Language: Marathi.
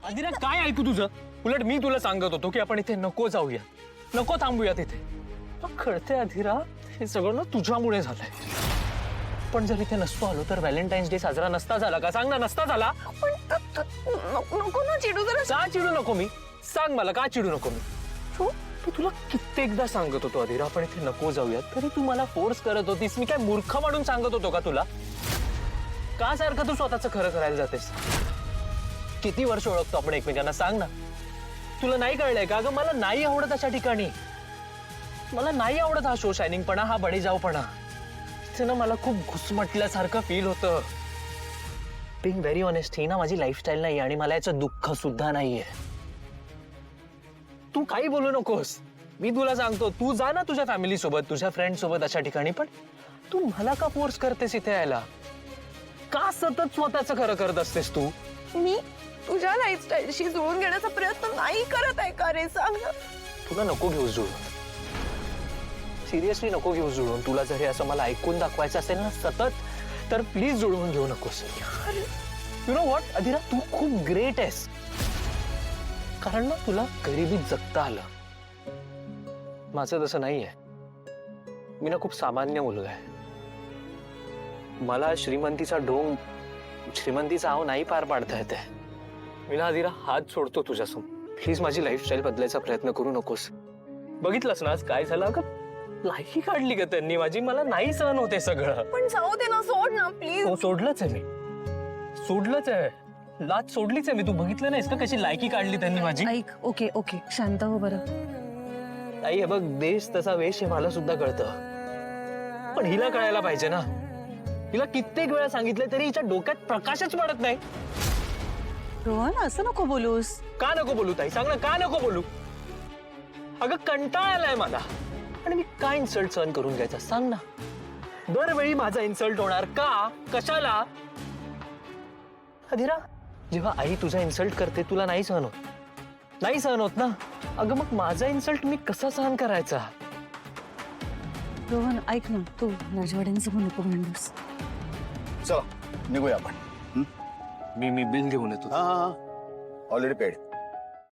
अधिरा काय ऐकू तुझं? उलट मी तुला सांगत होतो की आपण इथे नको जाऊया, नको थांबूया तिथे. कळते अधिरा, हे सगळं ना तुझ्यामुळे झालंय. पण जर इथे नसतो आलो तर व्हॅलेंटाईन्स डे साजरा नसता झाला का? सांग ना, नसता झाला. नको ना चिडू जरा. का चिडू नको मी? सांग मला, का चिडू नको मी? मी तुला कित्येकदा सांगत होतो अधिरा आपण इथे नको जाऊया, तरी तू मला फोर्स करत होतीस. मी काय मूर्ख म्हणून सांगत होतो का तुला? का सारखं तू स्वतःचं खरं करायला जातेस? किती वर्ष ओळखतो आपण एकमेकांना, सांग ना. तुला नाही कळलंय का? अगं मला नाही आवडत अशा ठिकाणी. मला नाही आवडत हा शो शायनिंगपणा, हा बडेजावपणा. तिथे ना मला खूप घुसमटल्यासारखं फील होतं. बिंग व्हेरी ऑनेस्ट, ही ना माझी लाईफस्टाईल नाही आणि मला याचं दुःख सुद्धा नाहीये. तू काही बोलू नकोस. मी तुला सांगतो, तू जा ना तुझ्या फॅमिली सोबत, तुझ्या फ्रेंड सोबत अशा ठिकाणी. पण तू मला का फोर्स करतेस इथे यायला? का सतत स्वतःचं खरं करत असतेस तू? मी तुझ्या लाईफस्टाईलशी जुळून घेण्याचा प्रयत्न नाही करत आहे का रे? सांग ना. तुला नको घेऊस जुळून. सिरियसली नको घेऊस जुळून. तुला जर हे असं मला ऐकून दाखवायचं असेल ना सतत, तर प्लीज जुळवून घेऊ नकोस. यु नो व्हॉट अधिरा, तू खूप ग्रेट आहेस. कारण ना तुला गरिबीत जगता आलं. माझं तसं नाहीये. मी ना खूप सामान्य मुलगा आहे. मला श्रीमंतीचा ढोंग, श्रीमंतीचा आव नाही पार पाडता येते. मी ना अधिरा हात सोडतो तुझ्यासमोर. प्लीज माझी लाईफस्टाईल बदलायचा प्रयत्न करू नकोस. बघितलंस ना आज काय झालं? अगं लायकी काढली का त्यांनी माझी? मला नाही सहन होते सगळं. पण जाऊ दे ना, सोड ना प्लीज. हो, सोडलंच आहे मी. सोडलंच आहे. लाज सोडलीच आहे मी. तू बघितलं नाहीस का कशी लायकी काढली त्यांनी माझी? ऐक, ओके ओके शांत हो बरं. आई हे बघ, देश तसा वेश हे मला सुद्धा कळतं. पण हिला कळायला पाहिजे ना. हिला कित्येक वेळा सांगितलं तरी हिच्या डोक्यात प्रकाशच पडत नाही. रोहन असं नको बोलूस. का नको बोलू ताई? सांग ना, का नको बोलू? अगं कंटाळा आलाय मला. आणि मी काय इन्सल्ट सहन करून घ्यायचा सांग ना? दरवेळी माझा इन्सल्ट होणार का? कशाला? अधिरा, जेव्हा आई तुझा इन्सल्ट करते तुला नाही सहन होत. नाही सहन होत ना. अगं मग माझा इन्सल्ट मी कसा सहन करायचा? रोहन ऐक ना, तू राजवाड्यांसमोर नको भांडूस. चला निघूया आपण. मी बिल घेऊन येतो. हा हा ऑलरेडी पेड.